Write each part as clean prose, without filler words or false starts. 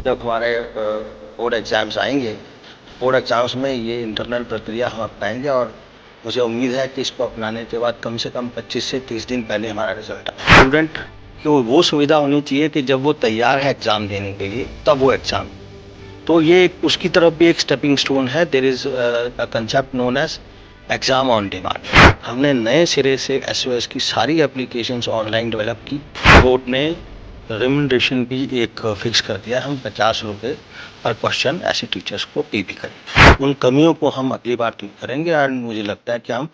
जब हमारे board exams आएंगे, बोर्ड एग्ज़ाम्स में ये इंटरनल प्रक्रिया हम अपनाएंगे और मुझे उम्मीद है कि इसको अपनाने के बाद कम से कम 25 से 30 दिन पहले हमारा रिजल्ट आए। स्टूडेंट को वो सुविधा होनी चाहिए कि जब वो तैयार है एग्ज़ाम देने के लिए तब वो एग्ज़ाम, तो ये उसकी तरफ भी एक स्टेपिंग स्टोन है। There is a concept known as exam on demand. हमने नए सिरे से एसओएस की सारी एप्लीकेशंस ऑनलाइन डेवलप की। बोर्ड ने रेम्यूनरेशन भी एक फिक्स कर दिया, हम 50 रुपये पर क्वेश्चन ऐसे टीचर्स को पे भी करें। उन कमियों को हम अगली बार ठीक करेंगे और मुझे लगता है कि हम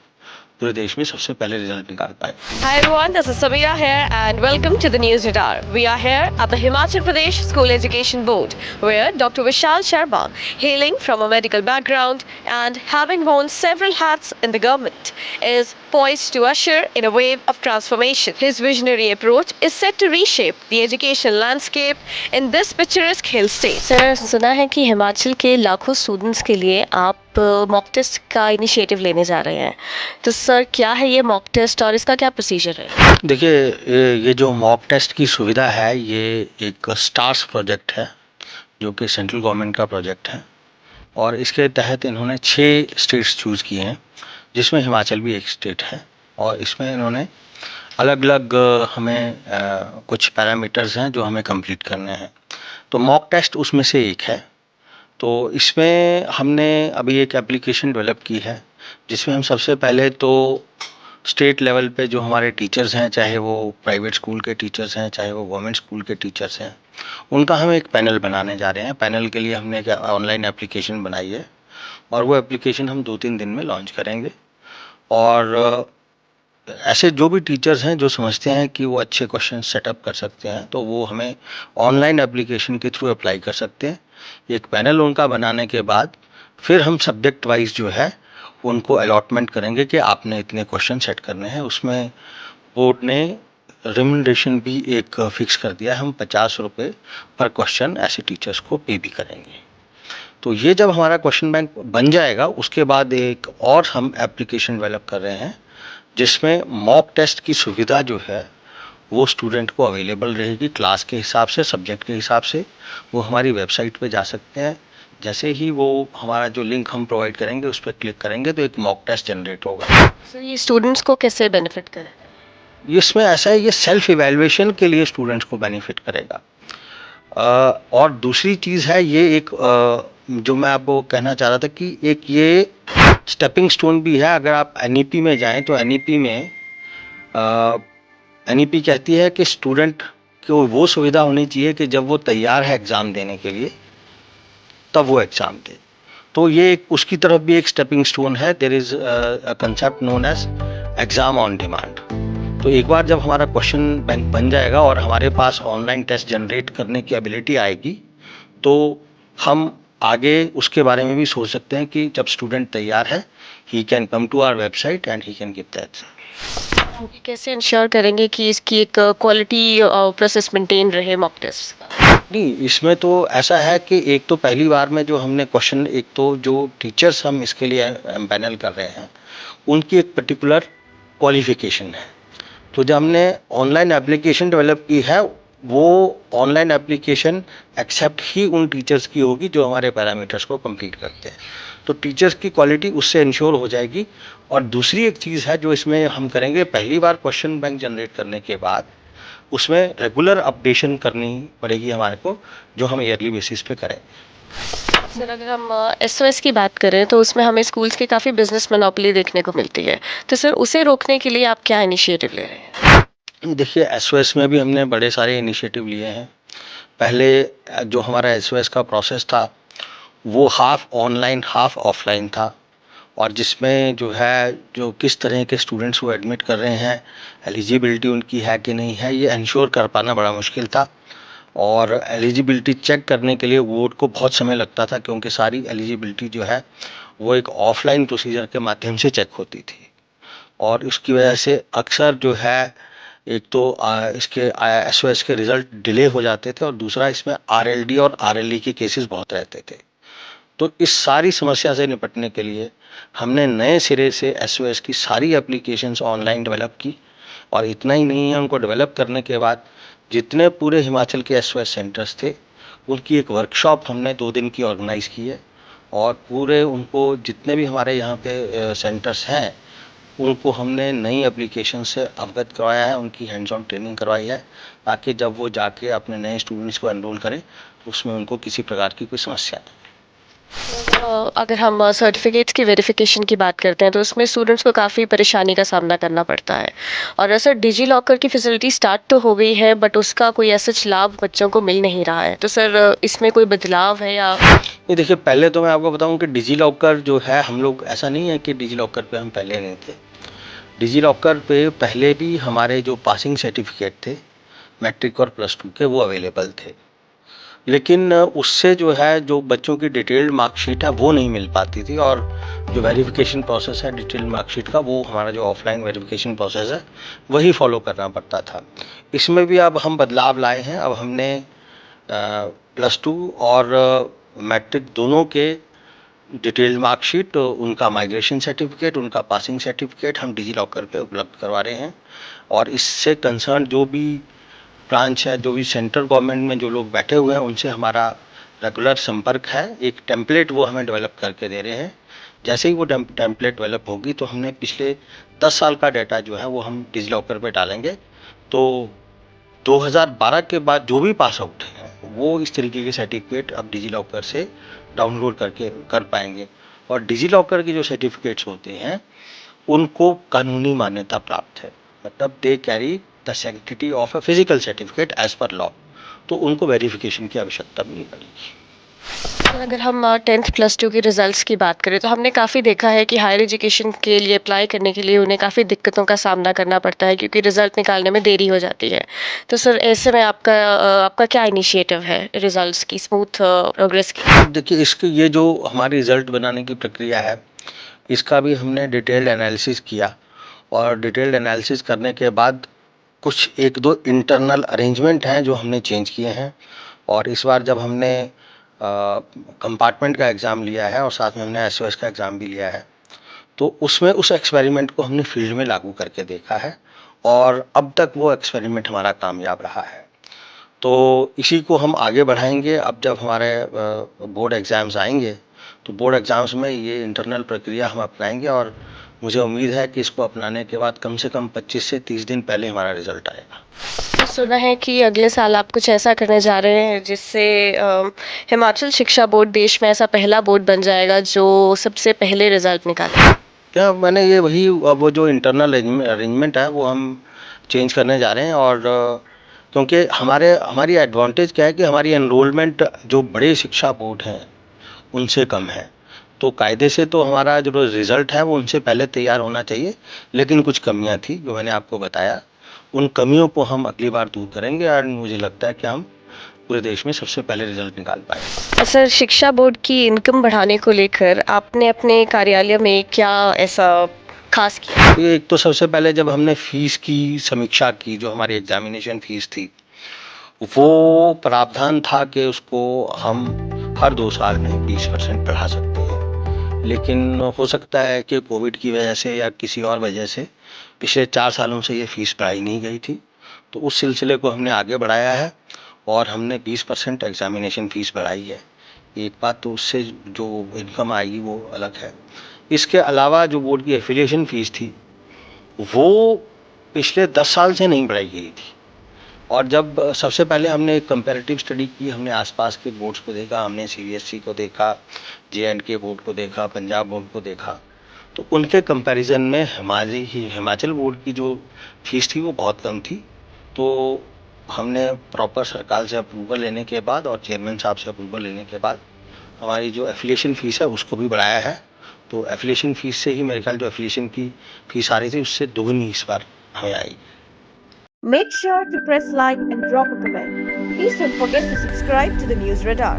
पूरे देश में सबसे पहले रिजल्ट निकाल पाए। Hi everyone, this is Samira here and welcome to the News Radar. We are here at the Himachal Pradesh School Education Board where Dr. Vishal Sharma, hailing from a medical background and having worn several hats in the government, is poised to usher in a wave of transformation. His visionary approach is set to reshape the education landscape in this picturesque hill state. Sir, सुना है कि हिमाचल के लाखों students के लिए आप mock test का initiative लेने जा रहे हैं, तो सर क्या है ये मॉक टेस्ट और इसका क्या प्रोसीजर है? देखिए, ये जो मॉक टेस्ट की सुविधा है ये एक स्टार्स प्रोजेक्ट है जो कि सेंट्रल गवर्नमेंट का प्रोजेक्ट है और इसके तहत इन्होंने 6 स्टेट्स चूज़ किए हैं जिसमें हिमाचल भी एक स्टेट है और इसमें इन्होंने अलग अलग हमें कुछ पैरामीटर्स हैं जो हमें कंप्लीट करने हैं। तो मॉक टेस्ट उसमें से एक है। तो इसमें हमने अभी एक एप्लीकेशन डेवलप की है जिसमें हम सबसे पहले तो स्टेट लेवल पे जो हमारे टीचर्स हैं, चाहे वो प्राइवेट स्कूल के टीचर्स हैं चाहे वो गवर्नमेंट स्कूल के टीचर्स हैं, उनका हम एक पैनल बनाने जा रहे हैं। पैनल के लिए हमने एक ऑनलाइन एप्लीकेशन बनाई है और वो एप्लीकेशन हम 2-3 दिन में लॉन्च करेंगे। और ऐसे जो भी टीचर्स हैं जो समझते हैं कि वो अच्छे क्वेश्चन सेटअप कर सकते हैं तो वो हमें ऑनलाइन एप्लीकेशन के थ्रू अप्लाई कर सकते हैं। एक पैनल उनका बनाने के बाद फिर हम सब्जेक्ट वाइज जो है उनको अलॉटमेंट करेंगे कि आपने इतने क्वेश्चन सेट करने हैं। उसमें बोर्ड ने रेम्यूनरेशन भी एक फिक्स कर दिया है, हम 50 रुपये पर क्वेश्चन ऐसे टीचर्स को पे भी करेंगे। तो ये जब हमारा क्वेश्चन बैंक बन जाएगा उसके बाद एक और हम एप्लीकेशन डेवलप कर रहे हैं जिसमें मॉक टेस्ट की सुविधा जो है वो स्टूडेंट को अवेलेबल रहेगी क्लास के हिसाब से, सब्जेक्ट के हिसाब से। वो हमारी वेबसाइट पे जा सकते हैं। जैसे ही वो हमारा जो लिंक हम प्रोवाइड करेंगे उस पर क्लिक करेंगे तो एक मॉक टेस्ट जनरेट होगा। सर, ये स्टूडेंट्स को कैसे बेनिफिट करे? इसमें ऐसा है, ये सेल्फ इवैल्यूएशन के लिए स्टूडेंट्स को बेनिफिट करेगा। और दूसरी चीज़ है ये एक जो मैं आपको कहना चाह रहा था कि एक ये स्टेपिंग स्टोन भी है। अगर आप एनईपी में जाएं तो एनईपी में एनईपी कहती है कि स्टूडेंट को वो सुविधा होनी चाहिए कि जब वो तैयार है एग्ज़ाम देने के लिए तब वो एग्ज़ाम दे। तो ये एक उसकी तरफ भी एक स्टेपिंग स्टोन है। There is a concept known as exam on demand. तो एक बार जब हमारा क्वेश्चन बैंक बन जाएगा और हमारे पास ऑनलाइन टेस्ट जनरेट करने की एबिलिटी आएगी तो हम आगे उसके बारे में भी सोच सकते हैं कि जब स्टूडेंट तैयार है he can come to our website and he can give that. कैसे इंश्योर करेंगे कि इसकी एक क्वालिटी प्रोसेस मेंटेन रहे मॉक टेस्ट का? नहीं, इसमें तो ऐसा है कि एक तो पहली बार में जो हमने क्वेश्चन, एक तो जो टीचर्स हम इसके लिए पैनल कर रहे हैं उनकी एक पर्टिकुलर क्वालिफिकेशन है। तो जब हमने ऑनलाइन एप्लीकेशन डेवलप की है वो ऑनलाइन एप्लीकेशन एक्सेप्ट ही उन टीचर्स की होगी जो हमारे पैरामीटर्स को कंप्लीट करते हैं। तो टीचर्स की क्वालिटी उससे इंश्योर हो जाएगी। और दूसरी एक चीज़ है जो इसमें हम करेंगे, पहली बार क्वेश्चन बैंक जनरेट करने के बाद उसमें रेगुलर अपडेशन करनी पड़ेगी हमारे को, जो हम ईयरली बेसिस पे करें। सर, अगर हम एसओएस की बात करें तो उसमें हमें स्कूल्स की काफ़ी बिजनेस मोनोपोली देखने को मिलती है, तो सर उसे रोकने के लिए आप क्या इनिशिएटिव ले रहे हैं? देखिए, एसओएस में भी हमने बड़े सारे इनिशिएटिव लिए हैं। पहले जो हमारा एसओएस का प्रोसेस था वो हाफ ऑनलाइन हाफ ऑफलाइन था और जिसमें जो है जो किस तरह के स्टूडेंट्स को एडमिट कर रहे हैं, एलिजिबिलिटी उनकी है कि नहीं है, ये इंश्योर कर पाना बड़ा मुश्किल था। और एलिजिबिलिटी चेक करने के लिए बोर्ड को बहुत समय लगता था क्योंकि सारी एलिजिबिलिटी जो है वो एक ऑफलाइन प्रोसीजर के माध्यम से चेक होती थी। और उसकी वजह से अक्सर जो है एक तो इसके एसओएस के रिज़ल्ट डिले हो जाते थे और दूसरा इसमें आरएलडी और आरएलई के केसेस बहुत रहते थे। तो इस सारी समस्या से निपटने के लिए हमने नए सिरे से एसओएस की सारी एप्लीकेशंस ऑनलाइन डेवलप की। और इतना ही नहीं है, उनको डेवलप करने के बाद जितने पूरे हिमाचल के एसओएस सेंटर्स थे उनकी एक वर्कशॉप हमने 2 दिन की ऑर्गेनाइज़ की है और पूरे उनको जितने भी हमारे यहाँ पे सेंटर्स हैं उनको हमने नई एप्लीकेशन से अवगत करवाया है, उनकी हैंड्स ऑन ट्रेनिंग करवाई है ताकि जब वो जाके अपने नए स्टूडेंट्स को एनरोल करें तो उसमें उनको किसी प्रकार की कोई समस्या नहीं। अगर हम सर्टिफिकेट्स की वेरिफिकेशन की बात करते हैं तो उसमें स्टूडेंट्स को काफ़ी परेशानी का सामना करना पड़ता है। और सर डिजी लॉकर की फैसिलिटी स्टार्ट तो हो गई है बट उसका कोई ऐसा लाभ बच्चों को मिल नहीं रहा है, तो सर इसमें कोई बदलाव है या? ये देखिए, पहले तो मैं आपको बताऊं कि डिजी लॉकर जो है, हम लोग ऐसा नहीं है कि डिजी लॉकर पे हम पहले नहीं थे। डिजी लॉकर पे पहले भी हमारे जो पासिंग सर्टिफिकेट थे मैट्रिक और प्लस टू के वो अवेलेबल थे, लेकिन उससे जो है जो बच्चों की डिटेल्ड मार्कशीट है वो नहीं मिल पाती थी और जो वेरिफिकेशन प्रोसेस है डिटेल्ड मार्कशीट का वो हमारा जो ऑफलाइन वेरिफिकेशन प्रोसेस है वही फॉलो करना पड़ता था। इसमें भी अब हम बदलाव लाए हैं। अब हमने प्लस टू और मैट्रिक दोनों के डिटेल्ड मार्कशीट, उनका माइग्रेशन सर्टिफिकेट, उनका पासिंग सर्टिफिकेट हम डिजी लॉकर पे उपलब्ध करवा रहे हैं और इससे कंसर्न जो भी ब्रांच है, जो भी सेंट्रल गवर्नमेंट में जो लोग बैठे हुए हैं उनसे हमारा रेगुलर संपर्क है। एक टेम्पलेट वो हमें डेवलप करके दे रहे हैं। जैसे ही वो टेम्पलेट डेवलप होगी तो हमने पिछले 10 साल का डाटा जो है वो हम डिजी लॉकर पे डालेंगे। तो 2012 के बाद जो भी पास आउट हैं वो इस तरीके के सर्टिफिकेट अब डिजी लॉकर से डाउनलोड करके कर पाएंगे और डिजी लॉकर की जो सर्टिफिकेट्स होते हैं उनको कानूनी मान्यता प्राप्त है, मतलब they carry the sanctity of a physical certificate as per law, तो उनको वेरिफिकेशन की आवश्यकता भी नहीं पड़ेगी। अगर हम 10th प्लस 2 के रिजल्ट्स की बात करें तो हमने काफ़ी देखा है कि हायर एजुकेशन के लिए अप्लाई करने के लिए उन्हें काफ़ी दिक्कतों का सामना करना पड़ता है क्योंकि रिजल्ट निकालने में देरी हो जाती है। तो सर ऐसे में आपका क्या इनिशिएटिव है रिजल्ट्स की स्मूथ प्रोग्रेस की? देखिए, इसके ये जो हमारी रिजल्ट बनाने की प्रक्रिया है इसका भी हमने डिटेल्ड एनालिसिस किया और डिटेल्ड एनालिसिस करने के बाद कुछ एक दो इंटरनल अरेंजमेंट हैं जो हमने चेंज किए हैं और इस बार जब हमने कंपार्टमेंट का एग्ज़ाम लिया है और साथ में हमने एसओएस का एग्ज़ाम भी लिया है तो उसमें उस एक्सपेरिमेंट को हमने फील्ड में लागू करके देखा है और अब तक वो एक्सपेरिमेंट हमारा कामयाब रहा है। तो इसी को हम आगे बढ़ाएंगे। अब जब हमारे बोर्ड एग्ज़ाम्स आएंगे तो बोर्ड एग्ज़ाम्स में ये इंटरनल प्रक्रिया हम अपनाएंगे और मुझे उम्मीद है कि इसको अपनाने के बाद कम से कम 25 से 30 दिन पहले हमारा रिजल्ट आएगा। तो सुना है कि अगले साल आप कुछ ऐसा करने जा रहे हैं जिससे हिमाचल शिक्षा बोर्ड देश में ऐसा पहला बोर्ड बन जाएगा जो सबसे पहले रिजल्ट निकाले। क्या मैंने ये वही वो जो इंटरनल अरेंजमेंट है वो हम चेंज करने जा रहे हैं और क्योंकि हमारी एडवांटेज क्या है कि हमारी एनरोलमेंट जो बड़े शिक्षा बोर्ड हैं उनसे कम है, तो कायदे से तो हमारा जो रिज़ल्ट है वो उनसे पहले तैयार होना चाहिए, लेकिन कुछ कमियां थी जो मैंने आपको बताया। उन कमियों को हम अगली बार दूर करेंगे और मुझे लगता है कि हम पूरे देश में सबसे पहले रिजल्ट निकाल पाएंगे। सर शिक्षा बोर्ड की इनकम बढ़ाने को लेकर आपने अपने कार्यालय में क्या ऐसा खास किया? तो एक तो सबसे पहले जब हमने फीस की समीक्षा की, जो हमारी एग्जामिनेशन फीस थी वो प्रावधान था कि उसको हम हर 2 साल में 20% बढ़ा सकते हैं, लेकिन हो सकता है कि कोविड की वजह से या किसी और वजह से पिछले 4 सालों से ये फीस बढ़ाई नहीं गई थी, तो उस सिलसिले को हमने आगे बढ़ाया है और हमने 20% एग्जामिनेशन फीस बढ़ाई है। एक बात तो उससे जो इनकम आएगी वो अलग है। इसके अलावा जो बोर्ड की एफिलिएशन फीस थी वो पिछले 10 साल से नहीं बढ़ाई गई थी और जब सबसे पहले हमने एक कंपैरेटिव स्टडी की, हमने आसपास के बोर्ड्स को देखा, हमने सीबीएसई को देखा, जे&के बोर्ड को देखा, पंजाब बोर्ड को देखा, तो उनके कंपैरिजन में हमारी हिमाचल बोर्ड की जो फीस थी वो बहुत कम थी। तो हमने प्रॉपर सरकार से अप्रूवल लेने के बाद और चेयरमैन साहब से अप्रूवल लेने के बाद हमारी जो एफिलिएशन फीस है उसको भी बढ़ाया है। तो एफिलिएशन फीस से ही मेरे ख्याल जो एफिलिएशन की फीस आ रही थी उससे दोगुनी इस बार हमें आई। Make sure to press like and drop a comment. Please don't forget to subscribe to the News Radar.